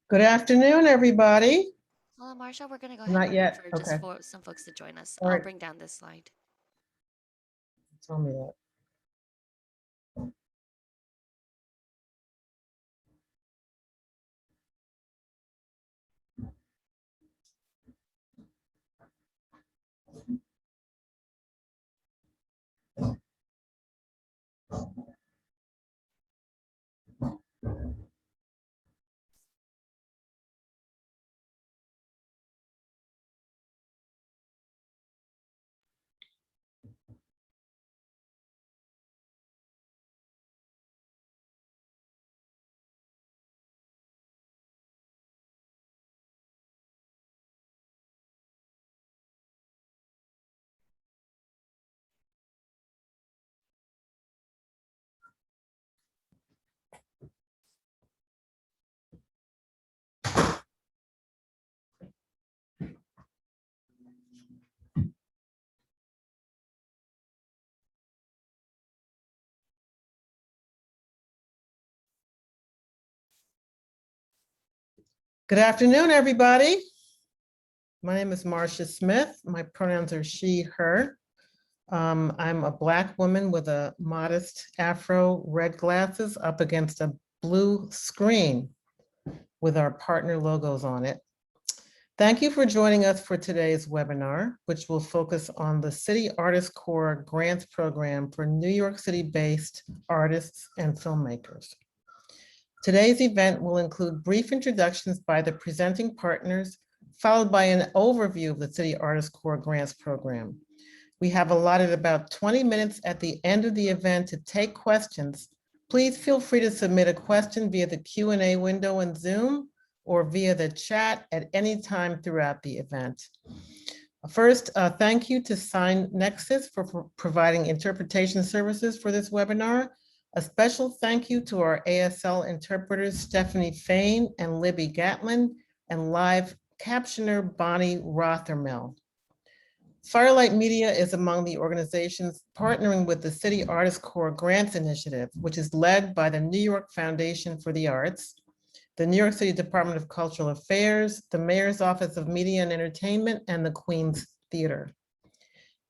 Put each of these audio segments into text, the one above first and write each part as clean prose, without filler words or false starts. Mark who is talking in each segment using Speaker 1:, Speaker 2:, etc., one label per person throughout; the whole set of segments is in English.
Speaker 1: Good afternoon, everybody.
Speaker 2: Hello, Marcia. We're going to go ahead
Speaker 1: Not
Speaker 2: and wait
Speaker 1: yet.
Speaker 2: for
Speaker 1: Okay.
Speaker 2: just for some folks to join us.
Speaker 1: All
Speaker 2: I'll
Speaker 1: right.
Speaker 2: bring down this slide.
Speaker 1: Tell me that. Good afternoon, everybody. My name is Marcia Smith. My pronouns are she, her. I'm a Black woman with a modest afro, red glasses up against a blue screen with our partner logos on it. Thank you for joining us for today's webinar, which will focus on the City Artist Corps Grants Program for New York City-based artists and filmmakers. Today's event will include brief introductions by the presenting partners, followed by an overview of the City Artist Corps Grants Program. We have allotted about 20 minutes at the end of the event to take questions. Please feel free to submit a question via the Q&A window in Zoom or via the chat at any time throughout the event. First, thank you to Sign Nexus for providing interpretation services for this webinar. A special thank you to our ASL interpreters, Stephanie Fain and Libby Gatlin, and live captioner, Bonnie Rothermel. Firelight Media is among the organizations partnering with the City Artist Corps Grants Initiative, which is led by the New York Foundation for the Arts, the New York City Department of Cultural Affairs, the Mayor's Office of Media and Entertainment, and the Queen's Theater.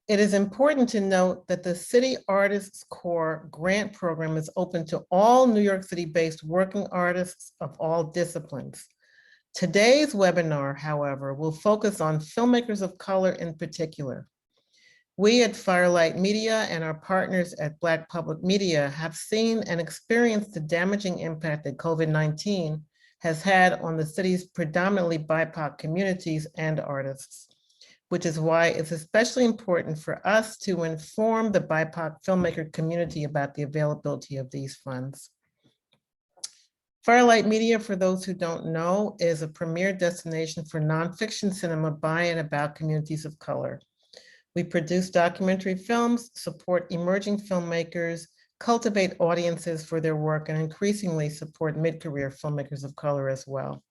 Speaker 1: It is important to note that the City Artists Corps grant program is open to all New York City-based working artists of all disciplines. Today's webinar, however, will focus on filmmakers of color in particular. We at Firelight Media and our partners at Black Public Media have seen and experienced the damaging impact that COVID-19 has had on the city's predominantly BIPOC communities and artists, which is why it's especially important for us to inform the BIPOC filmmaker community about the availability of these funds. Firelight Media, for those who don't know, is a premier destination for nonfiction cinema by and about communities of color. We produce documentary films, support emerging filmmakers, cultivate audiences for their work, and increasingly support mid-career filmmakers of color as well.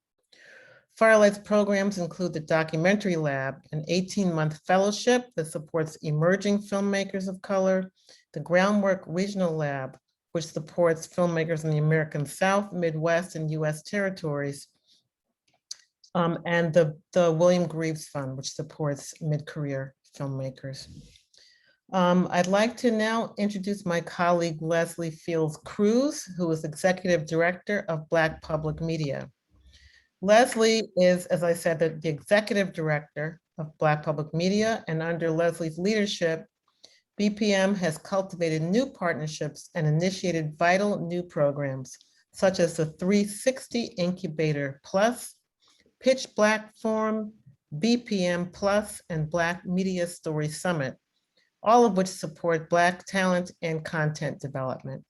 Speaker 1: Firelight's programs include the Documentary Lab, an 18-month fellowship that supports emerging filmmakers of color, the Groundwork Regional Lab, which supports filmmakers in the American South, Midwest, and US territories, and the William Greaves Fund, which supports mid-career filmmakers. I'd like to now introduce my colleague, Leslie Fields-Cruz, who is Executive Director of Black Public Media. Leslie is, as I said, the Executive Director of Black Public Media, and under Leslie's leadership, BPM has cultivated new partnerships and initiated vital new programs, such as the 360 Incubator Plus, Pitch Black Forum, BPM Plus, and Black Media Story Summit, all of which support Black talent and content development.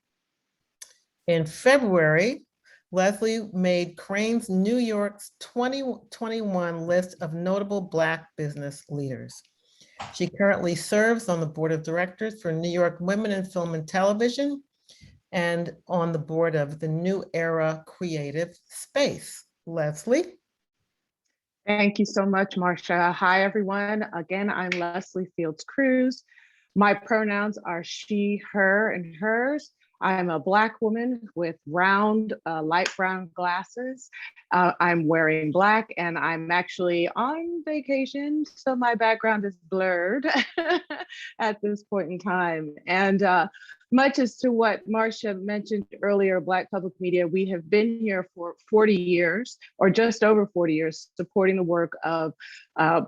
Speaker 1: In February, Leslie made Crain's New York's 2021 list of notable Black business leaders. She currently serves on the board of directors for New York Women in Film and Television and on the board of the New Era Creative Space. Leslie.
Speaker 3: Thank you so much, Marcia. Hi, everyone. Again, I'm Leslie Fields-Cruz. My pronouns are she, her, and hers. I'm a Black woman with round, light brown glasses. I'm wearing black and I'm actually on vacation, so my background is blurred at this point in time. And much as to what Marcia mentioned earlier, Black Public Media, we have been here for 40 years, or just over 40 years, supporting the work of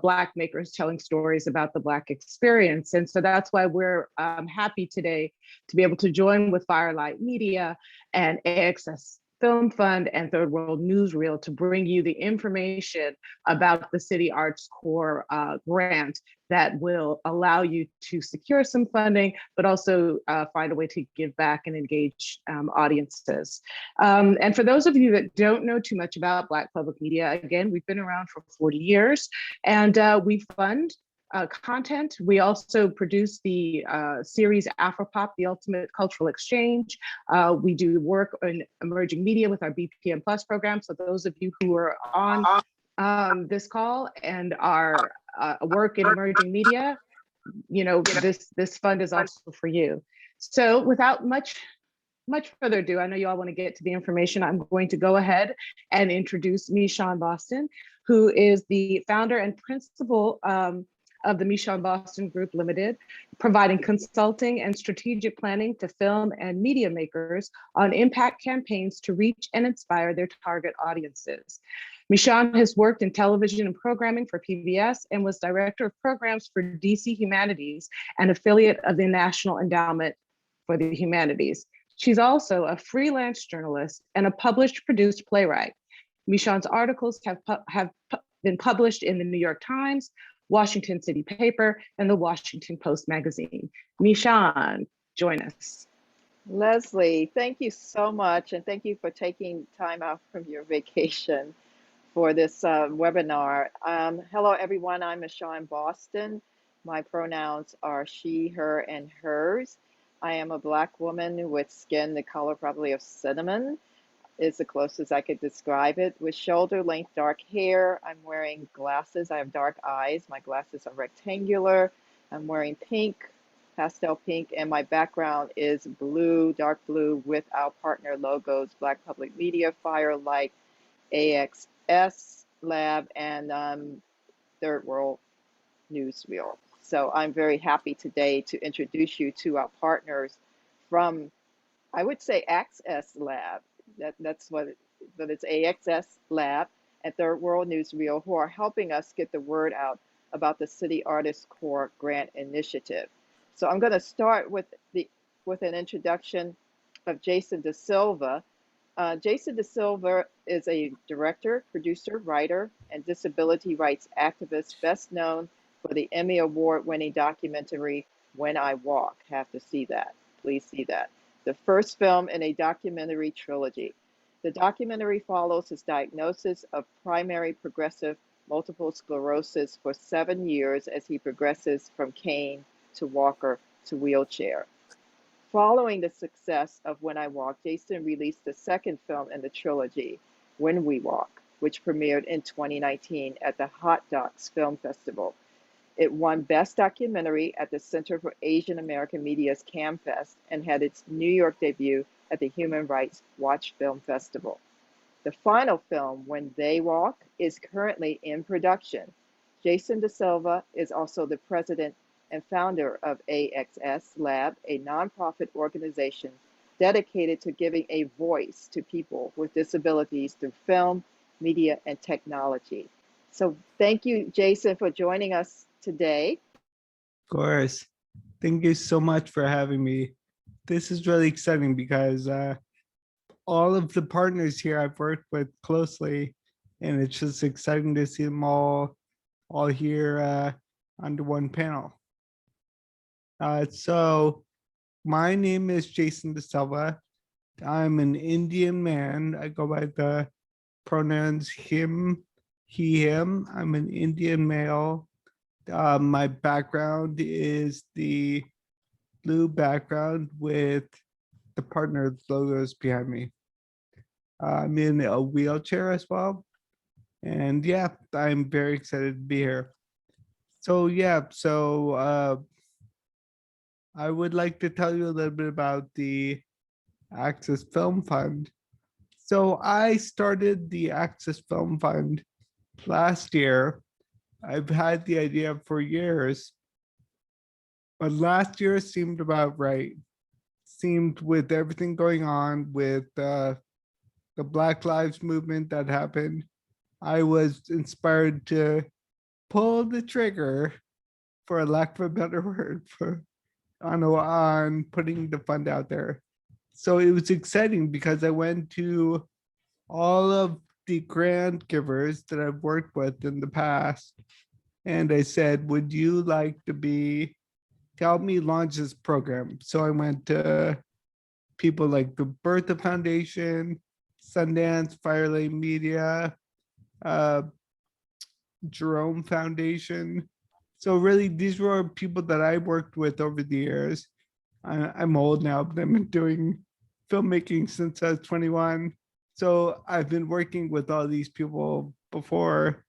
Speaker 3: Black makers telling stories about the Black experience. And so that's why we're happy today to be able to join with Firelight Media and AXS Fund and Third World Newsreel to bring you the information about the City Arts Corps grant that will allow you to secure some funding, but also find a way to give back and engage audiences. And for those of you that don't know too much about Black Public Media, again, we've been around for 40 years and we fund content. We also produce the series Afropop, the Ultimate Cultural Exchange. We do work in emerging media with our BPM Plus program. So those of you who are on this call and are work in emerging media, you know, this fund is also for you. So without much further ado, I know you all want to get to the information. I'm going to go ahead and introduce Michon Boston, who is the founder and principal of the Michon Boston Group Limited, providing consulting and strategic planning to film and media makers on impact campaigns to reach and inspire their target audiences. Michon has worked in television and programming for PBS and was director of programs for DC Humanities, an affiliate of the National Endowment for the Humanities. She's also a freelance journalist and a published, produced playwright. Michon's articles have been published in the New York Times, Washington City Paper, and the Washington Post magazine. Michon, join us.
Speaker 4: Leslie, thank you so much, and thank you for taking time out from your vacation for this webinar. Hello, everyone. I'm Michon Boston. My pronouns are she, her, and hers. I am a Black woman with skin the color probably of cinnamon, is the closest I could describe it, with shoulder-length dark hair. I'm wearing glasses. I have dark eyes. My glasses are rectangular. I'm wearing pink, pastel pink, and my background is blue, dark blue, with our partner logos, Black Public Media, Firelight, AXS Lab, and Third World Newsreel. So I'm very happy today to introduce you to our partners from, I would say, AXS Lab. That's what but it's AXS Lab and Third World Newsreel, who are helping us get the word out about the City Artists Corps Grant Initiative. So I'm going to start with an introduction of Jason DaSilva. Jason DaSilva is a director, producer, writer, and disability rights activist, best known for the Emmy Award-winning documentary When I Walk. Have to see that. Please see that. The first film in a documentary trilogy. The documentary follows his diagnosis of primary progressive multiple sclerosis for 7 years as he progresses from cane to walker to wheelchair. Following the success of When I Walk, Jason released the second film in the trilogy, When We Walk, which premiered in 2019 at the Hot Docs Film Festival. It won Best Documentary at the Center for Asian American Media's CamFest and had its New York debut at the Human Rights Watch Film Festival. The final film, When They Walk, is currently in production. Jason DaSilva is also the president and founder of AXS Lab, a nonprofit organization dedicated to giving a voice to people with disabilities through film, media, and technology. So thank you, Jason, for joining us today.
Speaker 5: Of course. Thank you so much for having me. This is really exciting because all of the partners here I've worked with closely, and it's just exciting to see them all here under one panel. So my name is Jason DaSilva. I'm an Indian man. I go by the pronouns him, he, him. I'm an Indian male. My background is the blue background with the partner logos behind me. I'm in a wheelchair as well. And yeah, I'm very excited to be here. So yeah, I would like to tell you a little bit about the AXS Film Fund. So I started the AXS Film Fund last year. I've had the idea for years, but last year seemed about right. Seemed with everything going on with the Black Lives movement that happened, I was inspired to pull the trigger, for a lack of a better word, on putting the fund out there. So it was exciting because I went to all of the grant givers that I've worked with in the past, and I said, would you like to help me launch this program? So I went to people like the Bertha Foundation, Sundance, Firelight Media, Jerome Foundation. So really, these were people that I worked with over the years. I'm old now, but I've been doing filmmaking since I was 21. So I've been working with all these people before,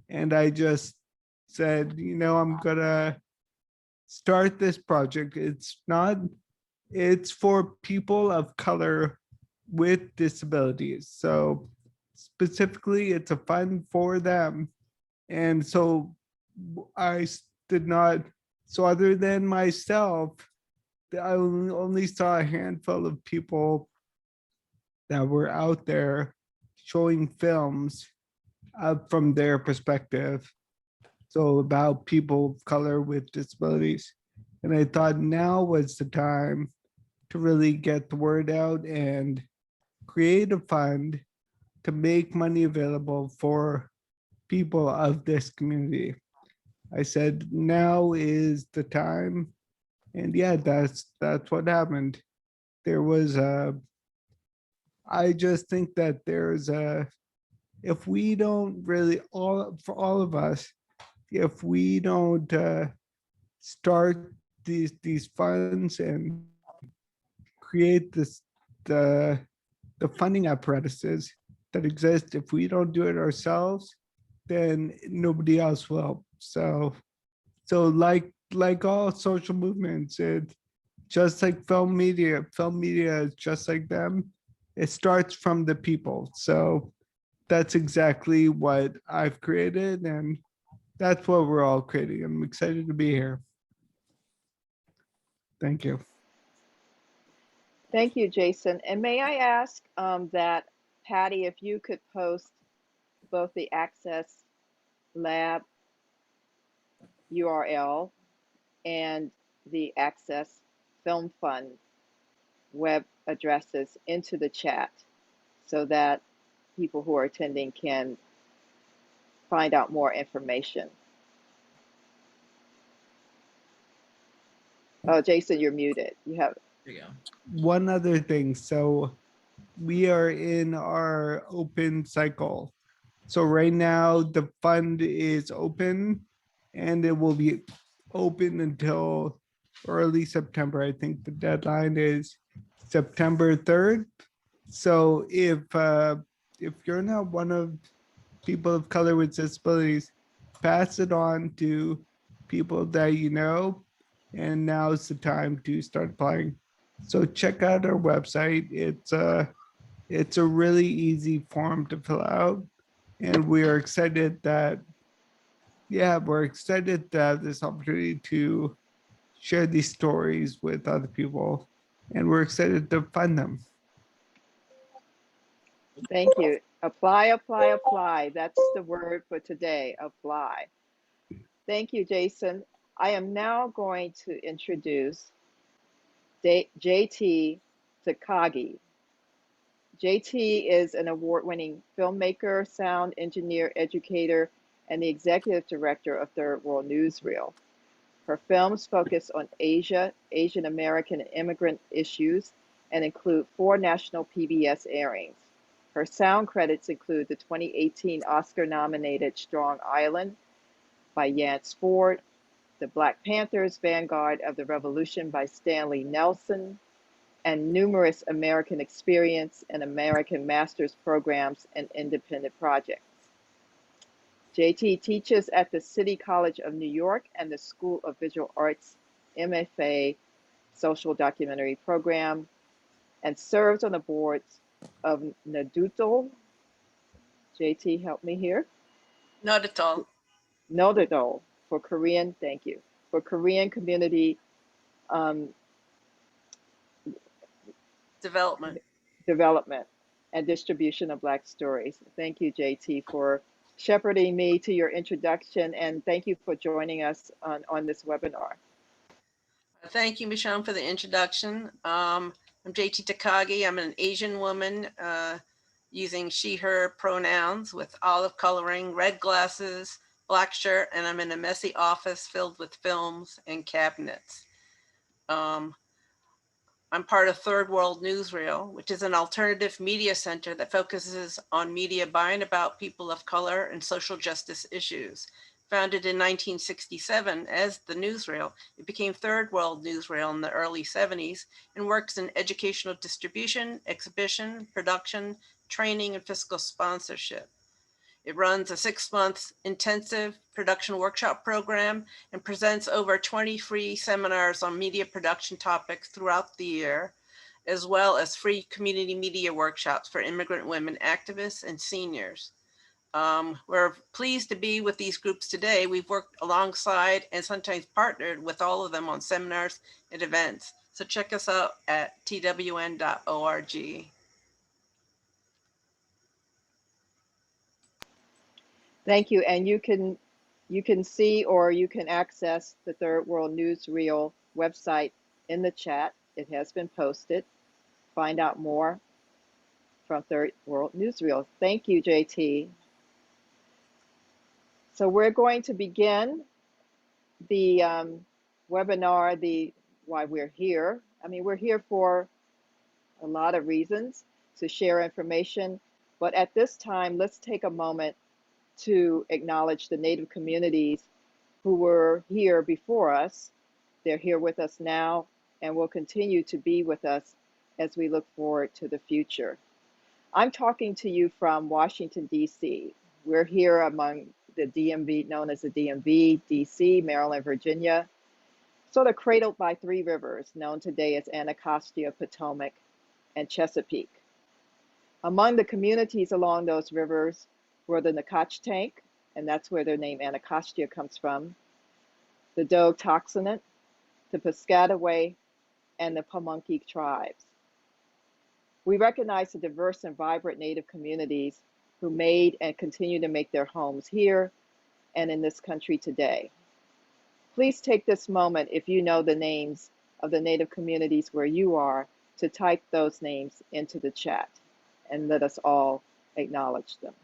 Speaker 5: and I just said, I'm gonna start this project. It's for people of color with disabilities. So specifically, it's a fund for them. And so I did not, so other than myself, I only saw a handful of people that were out there showing films from their perspective. So about people of color with disabilities. And I thought now was the time to really get the word out and create a fund to make money available for people of this community. I said, now is the time. And yeah, that's what happened. There was I just think that if we don't really, for all of us, if we don't start these funds and create the funding apparatuses that exist, if we don't do it ourselves, then nobody else will. So like all social movements, it just like film media is just like them. It starts from the people. So that's exactly what I've created, and that's what we're all creating. I'm excited to be here. Thank you.
Speaker 4: Thank you, Jason. And may I ask that, Patty, if you could post both the Access Lab URL and the AXS Film Fund web addresses into the chat so that people who are attending can find out more information. Oh, Jason, you're muted. You have.
Speaker 6: There you go.
Speaker 5: One other thing. So we are in our open cycle. So right now the fund is open and it will be open until early September. I think the deadline is September 3rd. So if you're not one of people of color with disabilities, pass it on to people that you know, and now's the time to start applying. So check out our website. It's a really easy form to fill out, and we are excited that, we're excited to have this opportunity to share these stories with other people, and we're excited to fund them.
Speaker 4: Thank you. Apply, apply, apply. That's the word for today, apply. Thank you, Jason. I am now going to introduce JT Takagi. JT is an award-winning filmmaker, sound engineer, educator, and the executive director of Third World Newsreel. Her films focus on Asia, Asian American, and immigrant issues, and include 4 national PBS airings. Her sound credits include the 2018 Oscar-nominated Strong Island by Yance Ford, The Black Panthers, Vanguard of the Revolution by Stanley Nelson, and numerous American Experience and American Master's programs and independent projects. JT teaches at the City College of New York and the School of Visual Arts MFA Social Documentary Program and serves on the boards of Naduto, JT, help me here,
Speaker 6: Not at all.
Speaker 4: Nodadol for Korean, thank you, for Korean community um,
Speaker 6: Development.
Speaker 4: development and distribution of Black stories. Thank you, JT, for shepherding me to your introduction, and thank you for joining us on this webinar.
Speaker 6: Thank you, Michon, for the introduction. I'm JT Takagi. I'm an Asian woman using she, her pronouns with olive coloring, red glasses, black shirt, and I'm in a messy office filled with films and cabinets. I'm part of Third World Newsreel, which is an alternative media center that focuses on media by and about people of color and social justice issues. Founded in 1967 as the Newsreel, it became Third World Newsreel in the early 70s and works in educational distribution, exhibition, production, training, and fiscal sponsorship. It runs a 6-month intensive production workshop program and presents over 20 free seminars on media production topics throughout the year, as well as free community media workshops for immigrant women activists and seniors. We're pleased to be with these groups today. We've worked alongside and sometimes partnered with all of them on seminars and events. So check us out at twn.org.
Speaker 4: Thank you, and you can see or you can access the Third World Newsreel website in the chat. It has been posted. Find out more from Third World Newsreel. Thank you, JT. So we're going to begin the webinar, why we're here. I mean, we're here for a lot of reasons to share information, but at this time, let's take a moment to acknowledge the Native communities who were here before us. They're here with us now and will continue to be with us as we look forward to the future. I'm talking to you from Washington, D.C. We're here among the DMV, known as the DMV, D.C., Maryland, Virginia, sort of cradled by 3 rivers, known today as Anacostia, Potomac, and Chesapeake. Among the communities along those rivers were the Nacotchtank, and that's where their name Anacostia comes from, the Dogue Toxinant, the Piscataway, and the Pamunkey tribes. We recognize the diverse and vibrant Native communities who made and continue to make their homes here and in this country today. Please take this moment, if you know the names of the Native communities where you are, to type those names into the chat and let us all acknowledge them.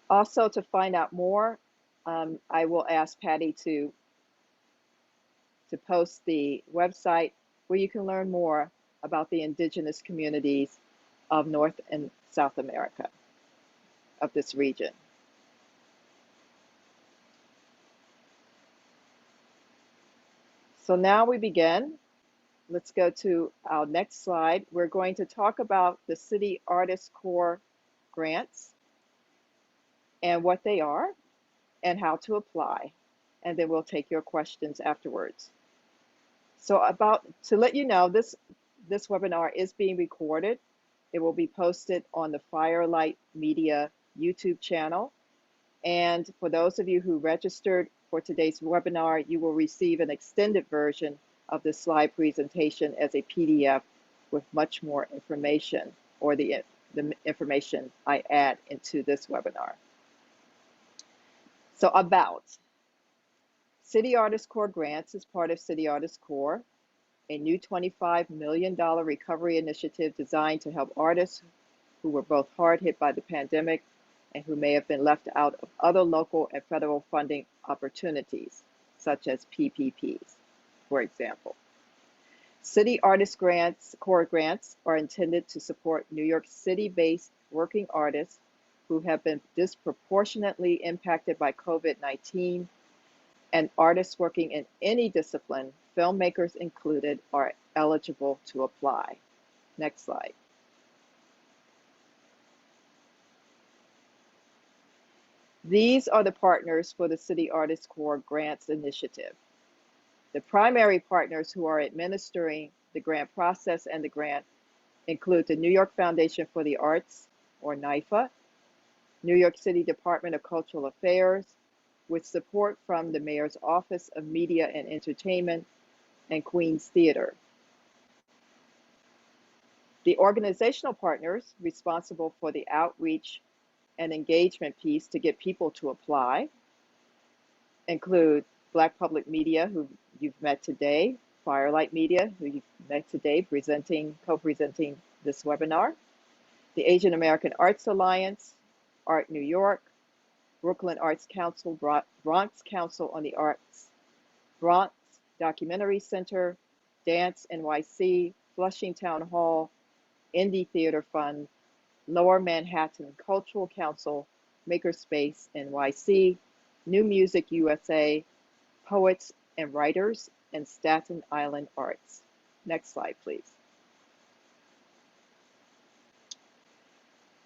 Speaker 4: Also, to find out more, I will ask Patty to post the website where you can learn more about the indigenous communities of North and South America, of this region. So now we begin. Let's go to our next slide. We're going to talk about the City Artist Corps grants and what they are and how to apply. And then we'll take your questions afterwards. So to let you know, this webinar is being recorded. It will be posted on the Firelight Media YouTube channel. And for those of you who registered for today's webinar, you will receive an extended version of the slide presentation as a PDF with much more information, or the information I add into this webinar. So about City Artist Corps grants is part of City Artist Corps, a new $25 million recovery initiative designed to help artists who were both hard hit by the pandemic and who may have been left out of other local and federal funding opportunities, such as PPPs, for example. City Artist Corps grants are intended to support New York City-based working artists who have been disproportionately impacted by COVID-19, and artists working in any discipline, filmmakers included, are eligible to apply. Next slide. These are the partners for the City Artist Corps Grants Initiative. The primary partners who are administering the grant process and the grant include the New York Foundation for the Arts, or NYFA, New York City Department of Cultural Affairs, with support from the Mayor's Office of Media and Entertainment, and Queen's Theater. The organizational partners responsible for the outreach and engagement piece to get people to apply include Black Public Media, who you've met today, Firelight Media, who you've met today, co-presenting this webinar, the Asian American Arts Alliance, Art New York, Brooklyn Arts Council, Bronx Council on the Arts, Bronx Documentary Center, Dance NYC, Flushing Town Hall, Indie Theater Fund, Lower Manhattan Cultural Council, Makerspace NYC, New Music USA, Poets and Writers, and Staten Island Arts. Next slide, please.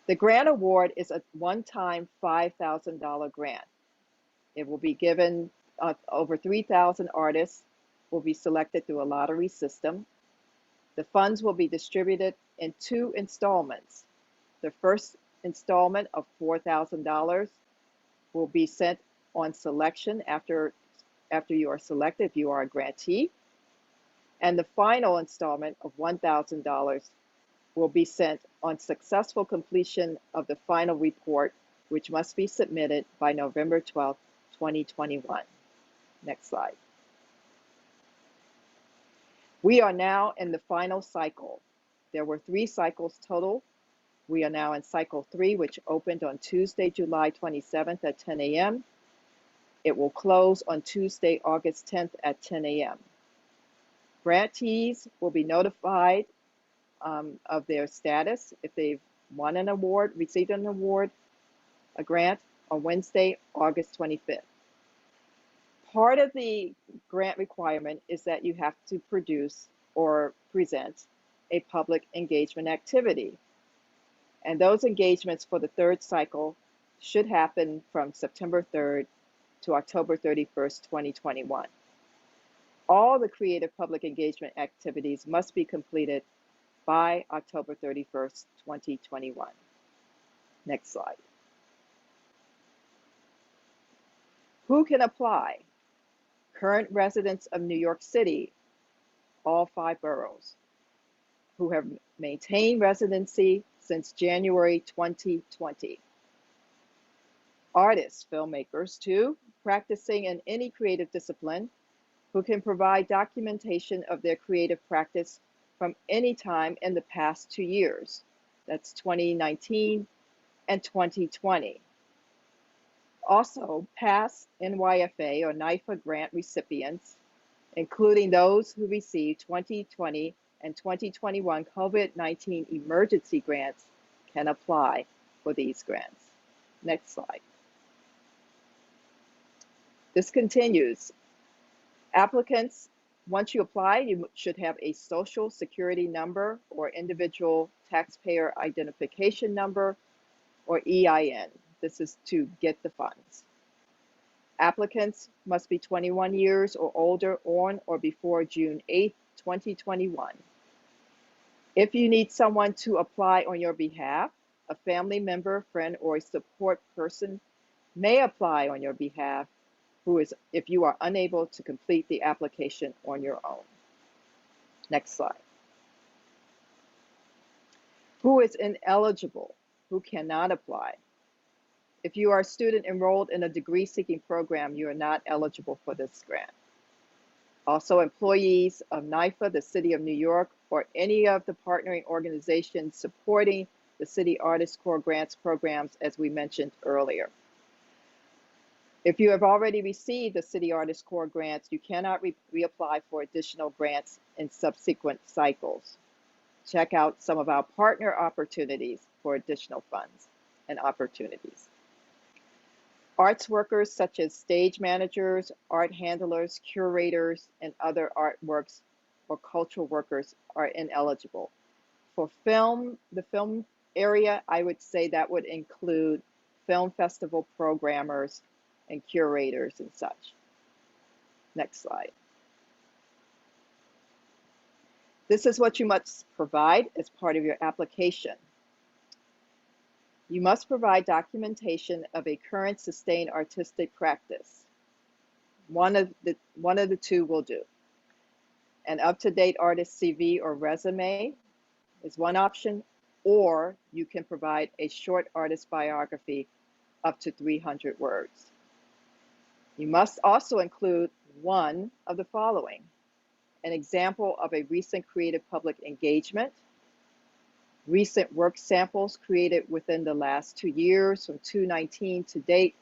Speaker 4: The grant award is a one-time $5,000 grant. It will be given, over 3,000 artists will be selected through a lottery system. The funds will be distributed in 2 installments. The first installment of $4,000 will be sent on selection after you are selected, if you are a grantee. And the final installment of $1,000 will be sent on successful completion of the final report, which must be submitted by November 12, 2021. Next slide. We are now in the final cycle. There were 3 cycles total. We are now in cycle 3, which opened on Tuesday, July 27th at 10 a.m. It will close on Tuesday, August 10th at 10 a.m. Grantees will be notified of their status if they've won an award, received an award, a grant, on Wednesday, August 25th. Part of the grant requirement is that you have to produce or present a public engagement activity. And those engagements for the 3rd cycle should happen from September 3rd to October 31st, 2021. All the creative public engagement activities must be completed by October 31st, 2021. Next slide. Who can apply? Current residents of New York City, all 5 boroughs, who have maintained residency since January 2020. Artists, filmmakers too, practicing in any creative discipline, who can provide documentation of their creative practice from any time in the past 2 years. That's 2019 and 2020. Also, past NYFA or NYFA grant recipients, including those who received 2020 and 2021 COVID-19 emergency grants, can apply for these grants. Next slide. This continues. Applicants, once you apply, you should have a social security number or individual taxpayer identification number or EIN. This is to get the funds. Applicants must be 21 years or older on or before June 8, 2021. If you need someone to apply on your behalf, a family member, friend, or a support person may apply on your behalf if you are unable to complete the application on your own. Next slide. Who is ineligible? Who cannot apply? If you are a student enrolled in a degree-seeking program, you are not eligible for this grant. Also, employees of NYFA, the City of New York, or any of the partnering organizations supporting the City Artist Corps grants programs, as we mentioned earlier. If you have already received the City Artist Corps grants, you cannot reapply for additional grants in subsequent cycles. Check out some of our partner opportunities for additional funds and opportunities. Arts workers such as stage managers, art handlers, curators, and other artworks or cultural workers are ineligible. For film, the film area, I would say that would include film festival programmers, and curators and such. Next slide. This is what you must provide as part of your application. You must provide documentation of a current sustained artistic practice. One of the two will do. An up-to-date artist CV or resume is one option, or you can provide a short artist biography up to 300 words. You must also include one of the following: an example of a recent creative public engagement, recent work samples created within the last 2 years from 2019 to date,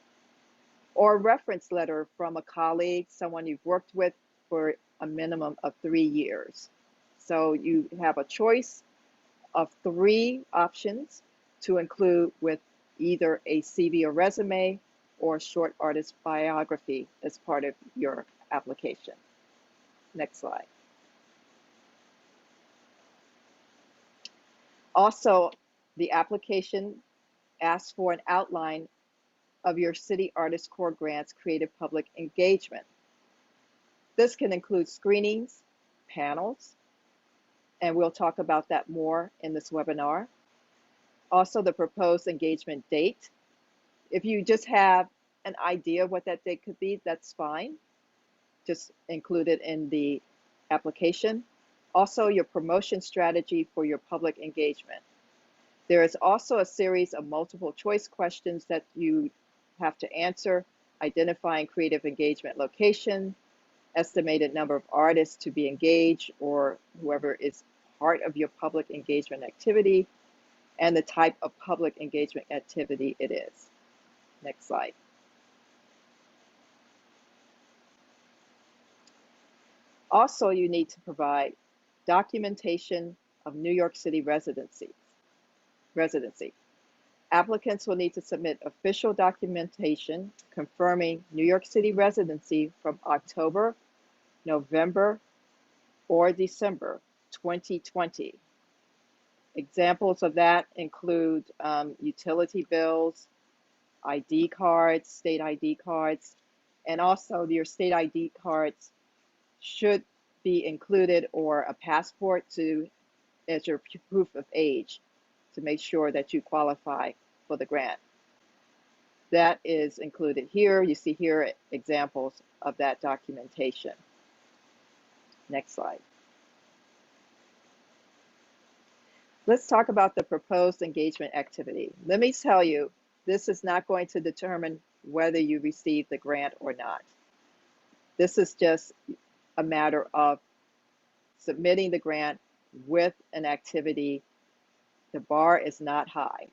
Speaker 4: or a reference letter from a colleague, someone you've worked with for a minimum of 3 years. So you have a choice of 3 options to include with either a CV or resume or a short artist biography as part of your application. Next slide. Also, the application asks for an outline of your City Artist Corps grants creative public engagement. This can include screenings, panels, and we'll talk about that more in this webinar. Also, the proposed engagement date. If you just have an idea of what that date could be, that's fine. Just include it in the application. Also, your promotion strategy for your public engagement. There is also a series of multiple choice questions that you have to answer, identifying creative engagement location, estimated number of artists to be engaged or whoever is part of your public engagement activity, and the type of public engagement activity it is. Next slide. Also, you need to provide documentation of New York City residency. Applicants will need to submit official documentation confirming New York City residency from October, November, or December 2020. Examples of that include utility bills, ID cards, state ID cards, and also your state ID cards should be included, or a passport as your proof of age to make sure that you qualify for the grant. That is included here. You see here examples of that documentation. Next slide. Let's talk about the proposed engagement activity. Let me tell you, this is not going to determine whether you receive the grant or not. This is just a matter of submitting the grant with an activity. The bar is not high.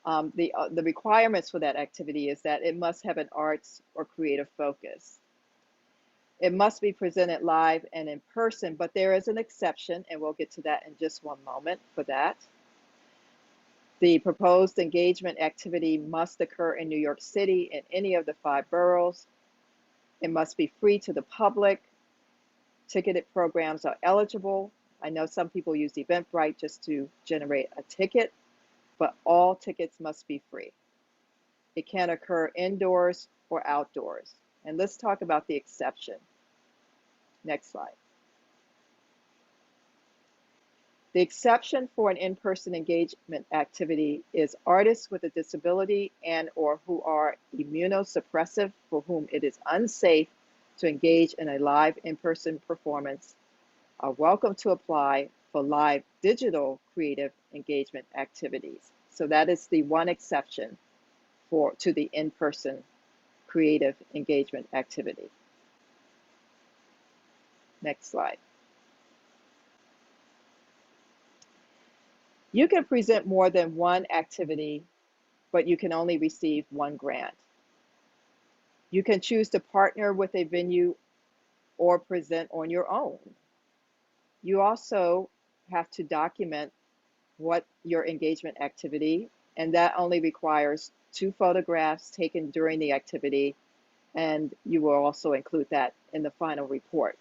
Speaker 4: The requirements for that activity is that it must have an arts or creative focus. It must be presented live and in person, but there is an exception, and we'll get to that in just one moment for that. The proposed engagement activity must occur in New York City in any of the 5 boroughs. It must be free to the public. Ticketed programs are eligible. I know some people use Eventbrite just to generate a ticket, but all tickets must be free. It can occur indoors or outdoors. And let's talk about the exception. Next slide. The exception for an in-person engagement activity is artists with a disability and or who are immunosuppressive, for whom it is unsafe to engage in a live in-person performance, are welcome to apply for live digital creative engagement activities. So that is the one exception to the in-person creative engagement activity. Next slide. You can present more than one activity, but you can only receive one grant. You can choose to partner with a venue or present on your own. You also have to document what your engagement activity, and that only requires 2 photographs taken during the activity, and you will also include that in the final report.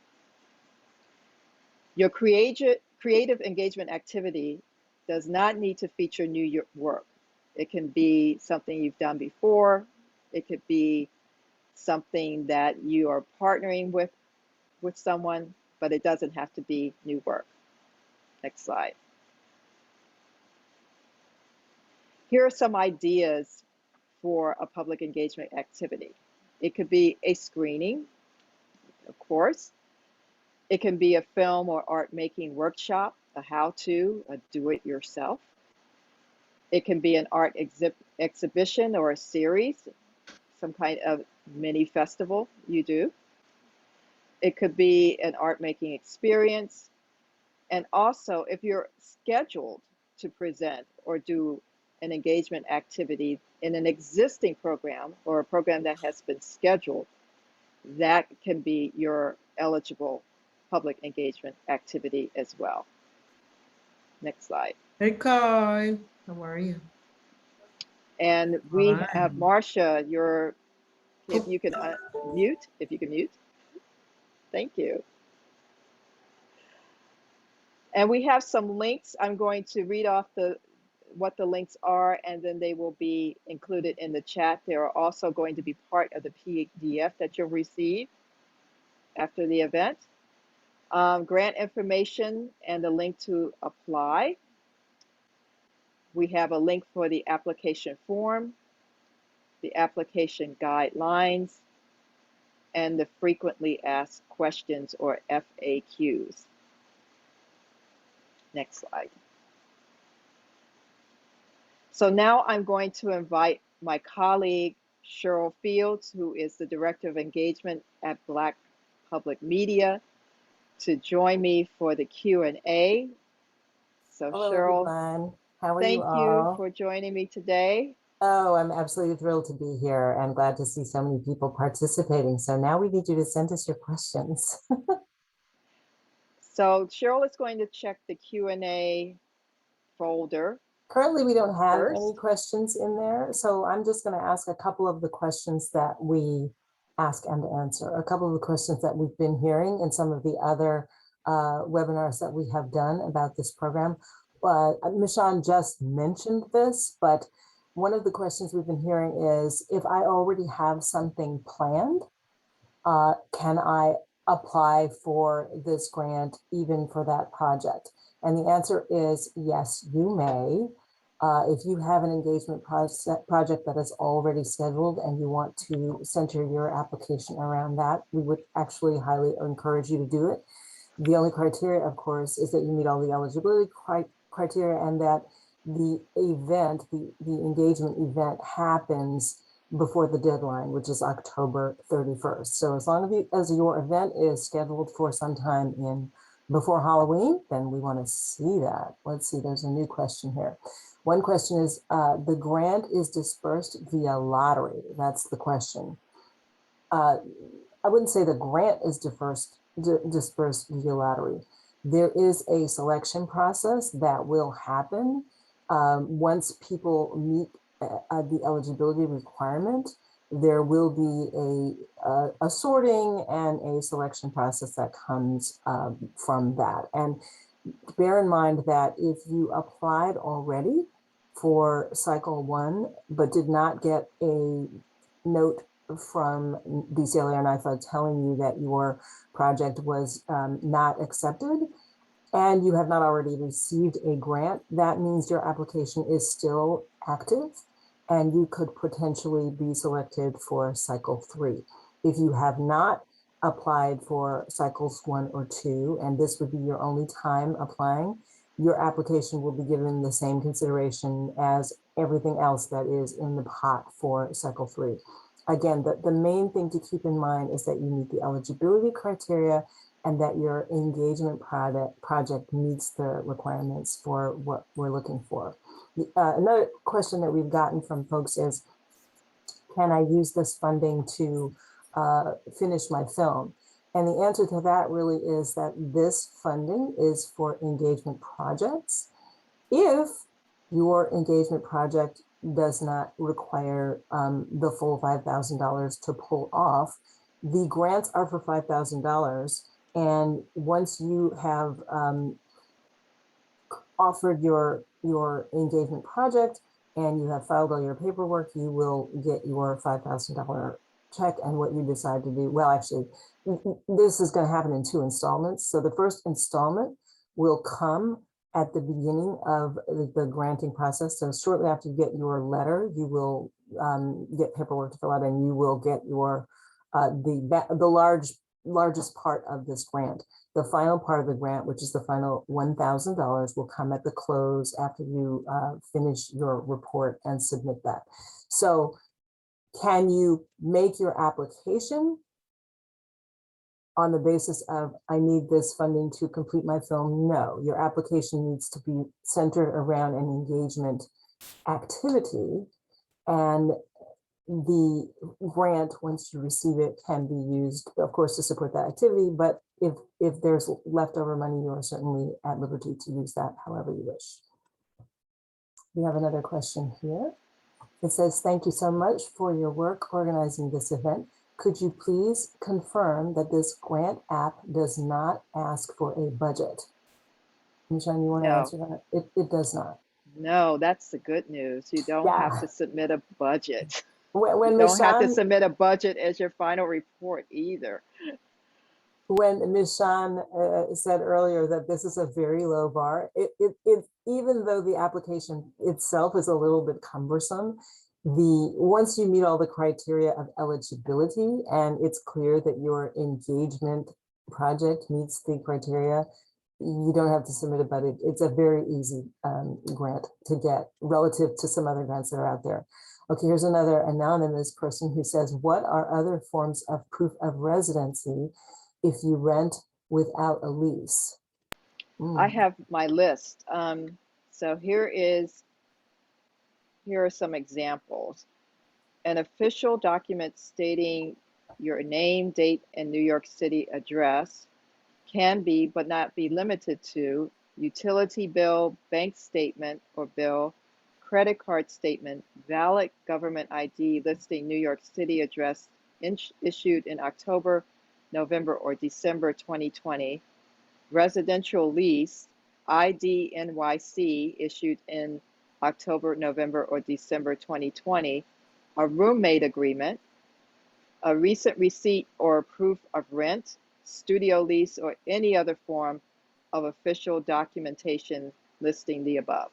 Speaker 4: Your creative engagement activity does not need to feature new work. It can be something you've done before. It could be something that you are partnering with someone, but it doesn't have to be new work. Next slide. Here are some ideas for a public engagement activity. It could be a screening, of course. It can be a film or art making workshop, a how-to, a do-it-yourself. It can be an art exhibition or a series, some kind of mini festival you do. It could be an art making experience. And also, if you're scheduled to present or do an engagement activity in an existing program or a program that has been scheduled, that can be your eligible public engagement activity as well. Next slide.
Speaker 1: Hey, Kai, how are you?
Speaker 4: And we
Speaker 1: All right.
Speaker 4: have Marcia, if you can mute, Thank you. And we have some links. I'm going to read off what the links are, and then they will be included in the chat. They are also going to be part of the PDF that you'll receive after the event. Grant information and the link to apply. We have a link for the application form, the application guidelines, and the frequently asked questions or FAQs. Next slide. So now I'm going to invite my colleague, Cheryl Fields, who is the Director of Engagement at Black Public Media, to join me for the Q&A. So
Speaker 7: Hello,
Speaker 4: Cheryl,
Speaker 7: everyone. How are
Speaker 4: thank
Speaker 7: you
Speaker 4: you
Speaker 7: all?
Speaker 4: for joining me today.
Speaker 7: Oh, I'm absolutely thrilled to be here and glad to see so many people participating. So now we need you to send us your questions.
Speaker 4: So Cheryl is going to check the Q&A folder.
Speaker 7: Currently, we don't have any
Speaker 4: First.
Speaker 7: questions in there. So I'm just going to ask a couple of the questions that we ask and answer, a couple of the questions that we've been hearing in some of the other webinars that we have done about this program. Michon just mentioned this, but one of the questions we've been hearing is, if I already have something planned, can I apply for this grant even for that project? And the answer is yes, you may. If you have an engagement project that is already scheduled and you want to center your application around that, we would actually highly encourage you to do it. The only criteria, of course, is that you meet all the eligibility criteria and that the event, the engagement event happens before the deadline, which is October 31st. So as long as your event is scheduled for sometime before Halloween, then we want to see that. Let's see, there's a new question here. One question is, the grant is dispersed via lottery. That's the question. I wouldn't say the grant is dispersed via lottery. There is a selection process that will happen once people meet the eligibility requirement. There will be a sorting and a selection process that comes from that. And bear in mind that if you applied already for cycle 1, but did not get a note from DaSilva and IFA telling you that your project was not accepted, and you have not already received a grant, that means your application is still active and you could potentially be selected for cycle 3. If you have not applied for cycles 1 or 2, and this would be your only time applying, your application will be given the same consideration as everything else that is in the pot for cycle 3. Again, the main thing to keep in mind is that you meet the eligibility criteria and that your engagement project meets the requirements for what we're looking for. Another question that we've gotten from folks is, can I use this funding to finish my film? And the answer to that really is that this funding is for engagement projects. If your engagement project does not require the full $5,000 to pull off, the grants are for $5,000. And once you have offered your engagement project, and you have filed all your paperwork, you will get your $5,000 check. And what you decide to do, well, actually, this is going to happen in 2 installments. So the first installment will come at the beginning of the granting process. So shortly after you get your letter, you will get paperwork to fill out, and you will get your the largest part of this grant. The final part of the grant, which is the final $1,000, will come at the close after you finish your report and submit that. So can you make your application on the basis of, I need this funding to complete my film? No, your application needs to be centered around an engagement activity, and the grant, once you receive it, can be used, of course, to support that activity. But if there's leftover money, you are certainly at liberty to use that however you wish. We have another question here. It says, thank you so much for your work organizing this event. Could you please confirm that this grant app does not ask for a budget? Michon, you want to
Speaker 4: No.
Speaker 7: answer that? It does not.
Speaker 4: No, that's the good news. You don't
Speaker 7: Yeah.
Speaker 4: have to submit a budget.
Speaker 7: When
Speaker 4: You don't have to
Speaker 7: Michon,
Speaker 4: submit a budget as your final report either.
Speaker 7: when Michon said earlier that this is a very low bar, even though the application itself is a little bit cumbersome, once you meet all the criteria of eligibility and it's clear that your engagement project meets the criteria, you don't have to submit a budget. It's a very easy grant to get relative to some other grants that are out there. Okay, here's another anonymous person who says, what are other forms of proof of residency if you rent without a lease?
Speaker 4: I have my list. So here are some examples. An official document stating your name, date, and New York City address can be, but not be limited to, utility bill, bank statement or bill, credit card statement, valid government ID listing New York City address issued in October, November, or December 2020, residential lease, ID NYC issued in October, November, or December 2020, a roommate agreement, a recent receipt or proof of rent, studio lease, or any other form of official documentation listing the above.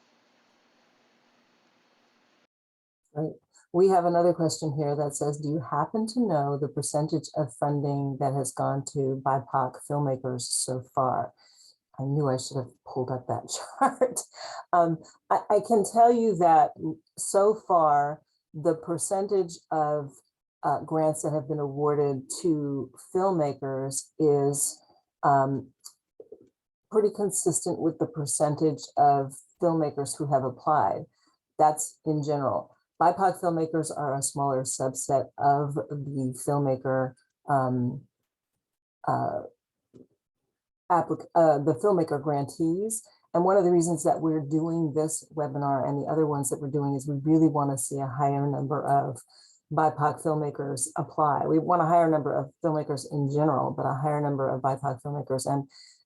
Speaker 7: Right. We have another question here that says, do you happen to know the percentage of funding that has gone to BIPOC filmmakers so far? I knew I should have pulled up that chart. I can tell you that so far, the percentage of grants that have been awarded to filmmakers is pretty consistent with the percentage of filmmakers who have applied. That's in general. BIPOC filmmakers are a smaller subset of the filmmaker the filmmaker grantees. And one of the reasons that we're doing this webinar and the other ones that we're doing is we really want to see a higher number of BIPOC filmmakers apply. We want a higher number of filmmakers in general, but a higher number of BIPOC filmmakers.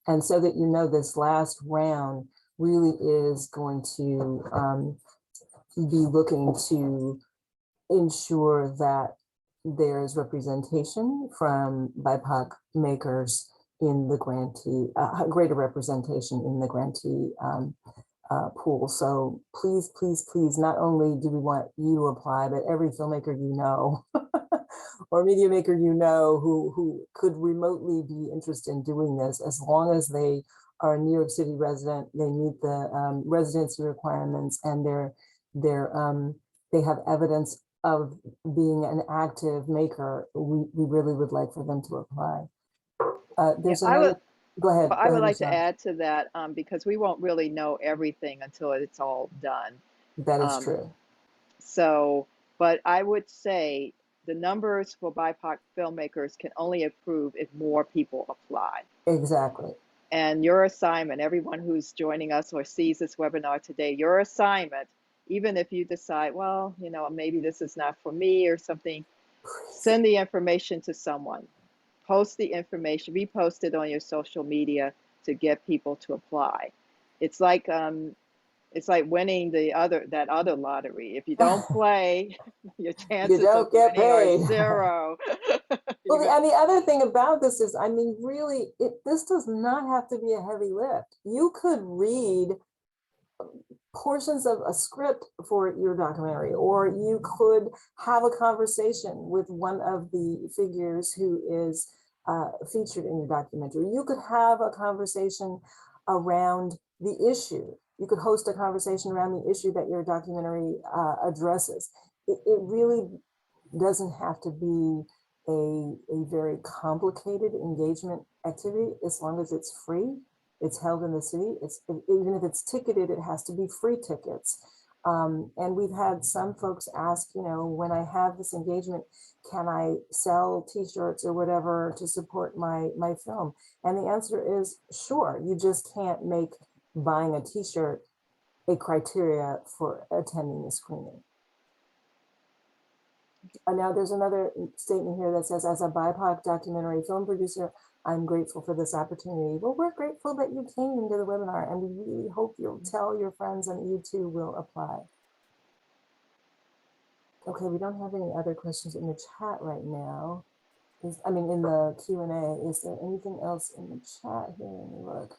Speaker 7: And so that you know, this last round really is going to be looking to ensure that there's representation from BIPOC makers in the grantee, greater representation in the grantee pool. So please, please, please, not only do we want you to apply, but every filmmaker you know, or media maker you know who could remotely be interested in doing this, as long as they are a New York City resident, they meet the residency requirements, and they have evidence of being an active maker, we really would like for them to apply. There's another, go ahead.
Speaker 4: I would like
Speaker 7: Michon.
Speaker 4: to add to that because we won't really know everything until it's all done.
Speaker 7: That is true.
Speaker 4: So, but I would say the numbers for BIPOC filmmakers can only improve if more people apply.
Speaker 7: Exactly.
Speaker 4: And your assignment, everyone who's joining us or sees this webinar today, your assignment, even if you decide, well, you know, maybe this is not for me or something, send the information to someone. Post the information, repost it on your social media to get people to apply. It's like it's like winning that other lottery. If you don't play, your chances of
Speaker 7: don't get
Speaker 4: winning are
Speaker 7: paid.
Speaker 4: zero.
Speaker 7: Well, and the other thing about this is, I mean, really, this does not have to be a heavy lift. You could read portions of a script for your documentary, or you could have a conversation with one of the figures who is featured in your documentary. You could have a conversation around the issue. You could host a conversation around the issue that your documentary addresses. It really doesn't have to be a very complicated engagement activity, as long as it's free. It's held in the city. Even if it's ticketed, it has to be free tickets. And we've had some folks ask, you know, when I have this engagement, can I sell T-shirts or whatever to support my film? And the answer is sure. You just can't make buying a T-shirt a criteria for attending the screening. Now there's another statement here that says, as a BIPOC documentary film producer, I'm grateful for this opportunity. Well, we're grateful that you came into the webinar, and we really hope you'll tell your friends and you too will apply. Okay, we don't have any other questions in the chat right now. I mean, in the Q&A. Is there anything else in the chat here? Let me look.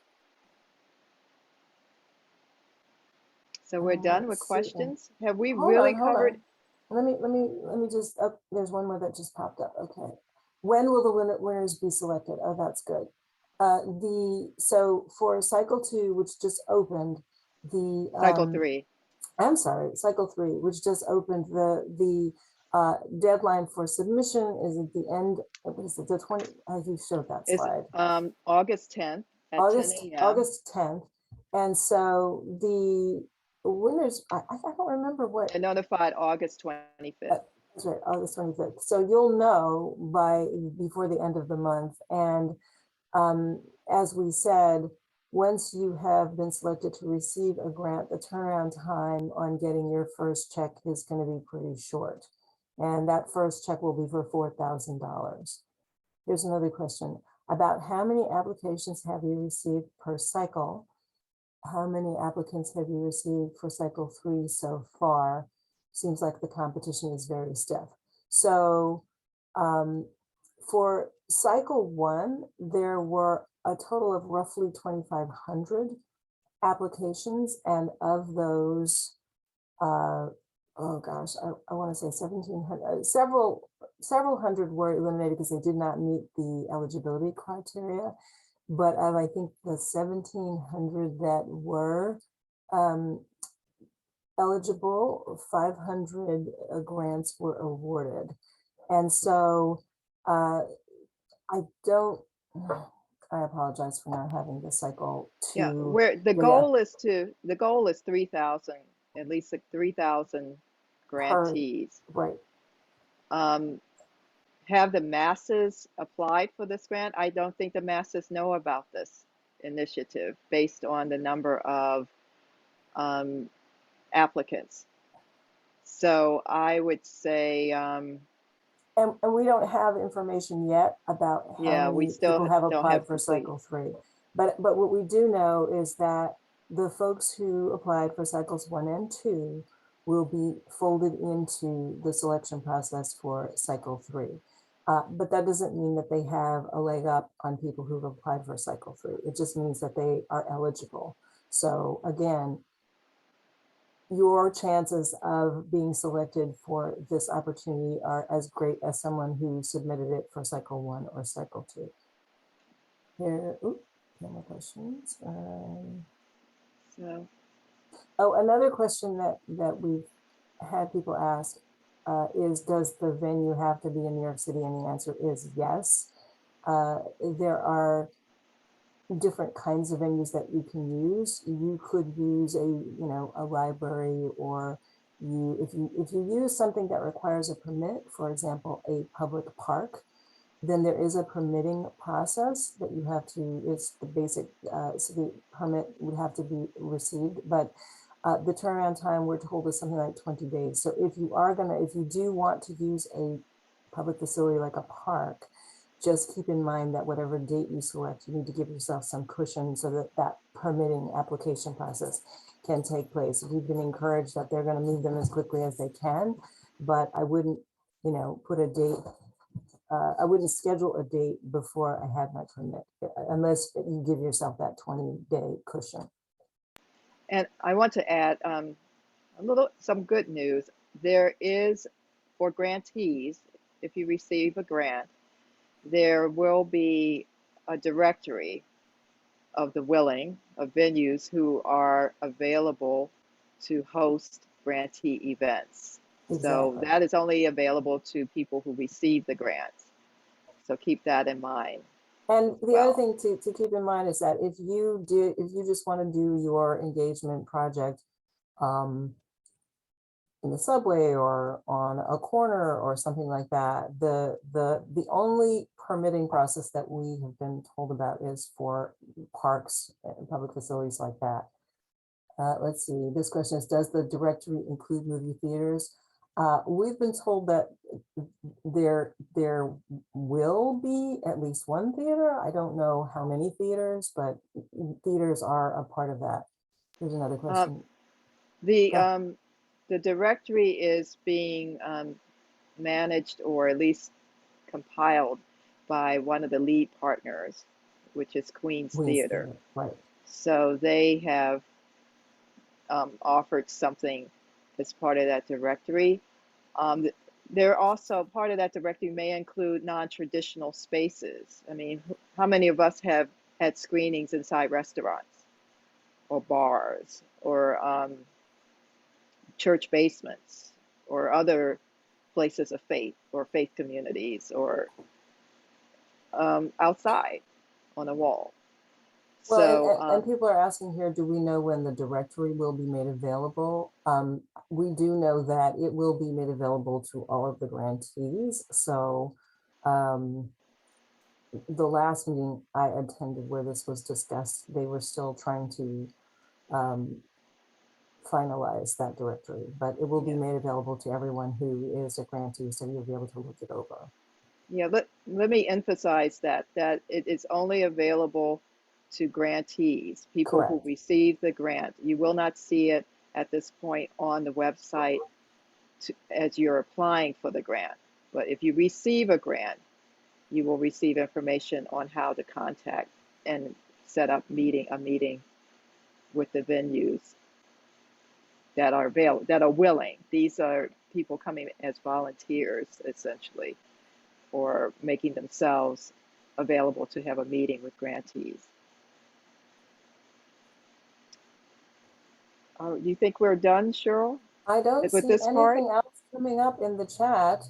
Speaker 4: So we're done with
Speaker 7: Let's see.
Speaker 4: questions. Have we
Speaker 7: Hold
Speaker 4: really
Speaker 7: on.
Speaker 4: covered?
Speaker 7: Let me just, oh, there's one more that just popped up. Okay. When will the winners be selected? Oh, that's good. So for cycle 2, which just opened, the
Speaker 4: Cycle 3.
Speaker 7: I'm sorry, cycle 3, which just opened, the deadline for submission is at the end. What is it? The 20. You showed that
Speaker 4: It's
Speaker 7: slide.
Speaker 4: August 10th at 10 a.m.
Speaker 7: August 10th, and so the winners. I don't remember what.
Speaker 4: They're notified August 25th.
Speaker 7: That's right, August 25th. So you'll know before the end of the month. And as we said, once you have been selected to receive a grant, the turnaround time on getting your first check is going to be pretty short. And that first check will be for $4,000. Here's another question. About how many applications have you received per cycle? How many applicants have you received for cycle 3 so far? Seems like the competition is very stiff. So for cycle 1, there were a total of roughly 2,500 applications. And of those, oh gosh, I want to say 1,700, several hundred were eliminated because they did not meet the eligibility criteria. But of, I think, the 1,700 that were eligible, 500 grants were awarded. And so I apologize for not having the cycle 2.
Speaker 4: Yeah, where the goal is 3,000, at least 3,000 grantees.
Speaker 7: Right.
Speaker 4: Have the masses applied for this grant? I don't think the masses know about this initiative based on the number of applicants. So I would say,
Speaker 7: and we don't have information yet about how many people have applied for cycle 3. But what we do know is that the folks who applied for cycles 1 and 2 will be folded into the selection process for cycle 3. But that doesn't mean that they have a leg up on people who've applied for cycle 3. It just means that they are eligible. So again, your chances of being selected for this opportunity are as great as someone who submitted it for cycle 1 or cycle 2. Here, no more questions. Oh, another question that we've had people ask is, does the venue have to be in New York City? And the answer is yes. There are different kinds of venues that you can use. You could use a library, or if you use something that requires a permit, for example, a public park, then there is a permitting process that you have to, it's the basic city permit would have to be received, but the turnaround time we're told is something like 20 days. So if you do want to use a public facility like a park, just keep in mind that whatever date you select, you need to give yourself some cushion so that that permitting application process can take place. We've been encouraged that they're going to move them as quickly as they can, but I wouldn't, put a date. I wouldn't schedule a date before I had my permit, unless you give yourself that 20-day cushion.
Speaker 4: And I want to add some good news. There is, for grantees, if you receive a grant, there will be a directory of the willing of venues who are available to host grantee events. So
Speaker 7: Exactly.
Speaker 4: that is only available to people who receive the grants. So keep that in mind.
Speaker 7: And the
Speaker 4: Well.
Speaker 7: other thing to keep in mind is that if you just want to do your engagement project in the subway or on a corner or something like that, the only permitting process that we have been told about is for parks and public facilities like that. Let's see, this question is, does the directory include movie theaters? We've been told that there will be at least one theater. I don't know how many theaters, but theaters are a part of that. Here's another question.
Speaker 4: The directory is being managed, or at least compiled, by one of the lead partners, which is Queen's Theater.
Speaker 7: Right.
Speaker 4: So they have offered something as part of that directory. They're also, part of that directory may include non-traditional spaces. I mean, how many of us have had screenings inside restaurants or bars or church basements or other places of faith or faith communities, or outside on a wall?
Speaker 7: Well, and people are asking here, do we know when the directory will be made available? We do know that it will be made available to all of the grantees. So the last meeting I attended where this was discussed, they were still trying to finalize that directory, but it will be made available to everyone who is a grantee, so you'll be able to look it over.
Speaker 4: Yeah, let me emphasize that it is only available to grantees, people who receive the grant. You will not see it at this point on the website as you're applying for the grant. But if you receive a grant, you will receive information on how to contact and set up a meeting with the venues that are available, that are willing. These are people coming as volunteers, essentially, or making themselves available to have a meeting with grantees. Do you think we're done, Cheryl?
Speaker 7: I don't see anything else coming up in the chat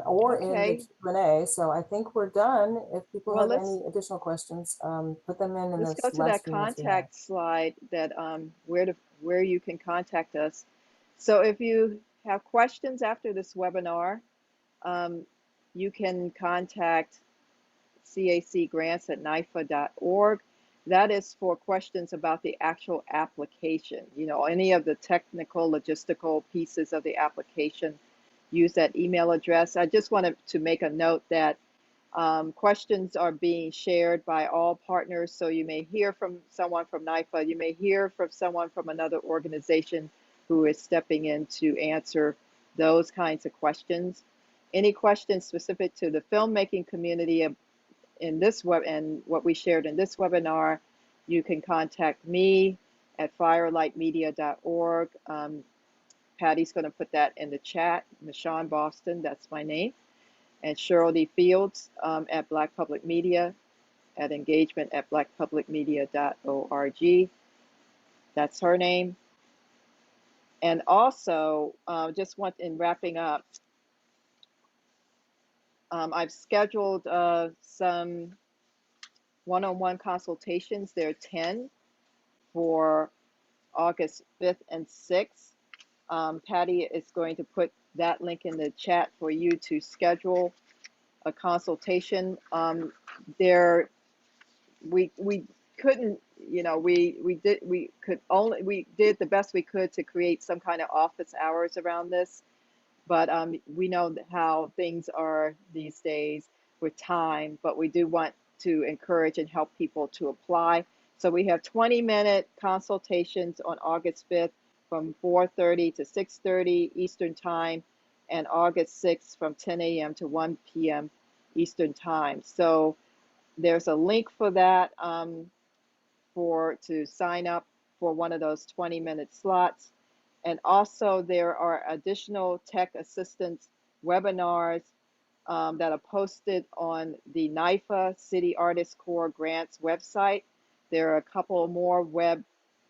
Speaker 7: or in the Q&A, so I think we're done. If people have any additional questions, put them in
Speaker 4: Let's
Speaker 7: this
Speaker 4: go to that contact slide that where you can contact us. So if you have questions after this webinar, you can contact cacgrants@nifa.org. That is for questions about the actual application. You know, any of the technical, logistical pieces of the application, use that email address. I just wanted to make a note that questions are being shared by all partners. So you may hear from someone from NYFA, you may hear from someone from another organization who is stepping in to answer those kinds of questions. Any questions specific to the filmmaking community in this and what we shared in this webinar, you can contact me at firelightmedia.org. Patty's going to put that in the chat. Michon Boston, that's my name. And Cheryl D. Fields at Black Public Media, at engagement@blackpublicmedia.org. That's her name. And also, just in wrapping up, I've scheduled some one-on-one consultations. There are 10 for August 5th and 6th. Patty is going to put that link in the chat for you to schedule a consultation. We couldn't, you know, we did the best we could to create some kind of office hours around this. But we know how things are these days. with time, but we do want to encourage and help people to apply. So we have 20-minute consultations on August 5th from 4:30 to 6:30 Eastern Time, and August 6th from 10 a.m. to 1 p.m. Eastern Time. So there's a link for that to sign up for one of those 20-minute slots. And also there are additional tech assistance webinars that are posted on the NYFA City Artist Corps Grants website. There are a couple more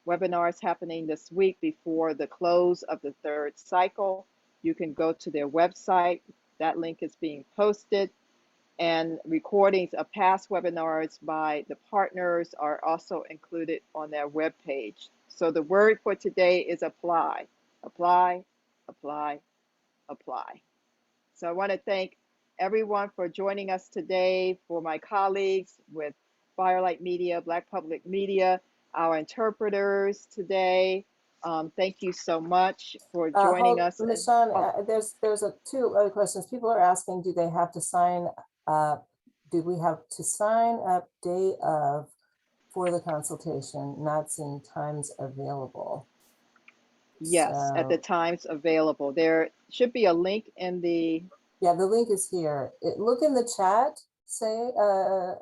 Speaker 4: webinars happening this week before the close of the third cycle. You can go to their website. That link is being posted. And recordings of past webinars by the partners are also included on their webpage. So the word for today is apply, apply, apply, apply. So I want to thank everyone for joining us today, for my colleagues with Firelight Media, Black Public Media, our interpreters today. Thank you so much for joining us.
Speaker 7: Michon, there's two other questions. People are asking, do they have to sign up? Do we have to sign up day of for the consultation? Not seeing times available.
Speaker 4: Yes, at the times available. There should be a link in the.
Speaker 7: Yeah, the link is here. Look in the chat, say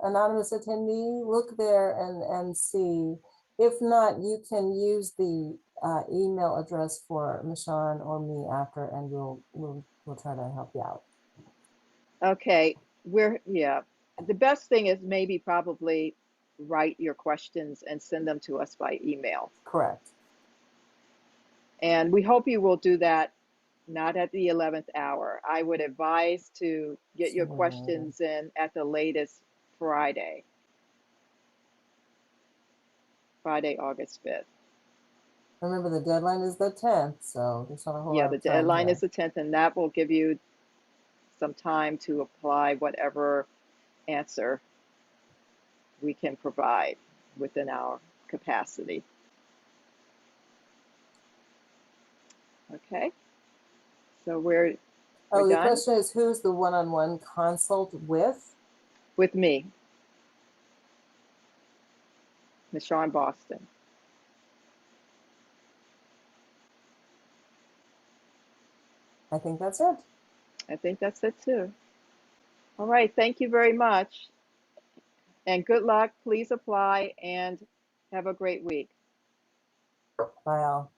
Speaker 7: anonymous attendee, look there and see. If not, you can use the email address for Michon or me after, and we'll try to help you out.
Speaker 4: Okay, the best thing is maybe probably write your questions and send them to us by email.
Speaker 7: Correct.
Speaker 4: And we hope you will do that, not at the 11th hour. I would advise to get your questions in at the latest Friday, August 5th.
Speaker 7: Remember, the deadline is the 10th, so there's not a whole lot
Speaker 4: Yeah,
Speaker 7: of
Speaker 4: the
Speaker 7: time
Speaker 4: deadline
Speaker 7: here.
Speaker 4: is the 10th, and that will give you some time to apply whatever answer we can provide within our capacity. Okay, so we're
Speaker 7: The
Speaker 4: done?
Speaker 7: question is, who's the one-on-one consult with?
Speaker 4: With me, Michon Boston.
Speaker 7: I think that's it.
Speaker 4: I think that's it too. All right, thank you very much. And good luck. Please apply and have a great week.
Speaker 7: Bye all.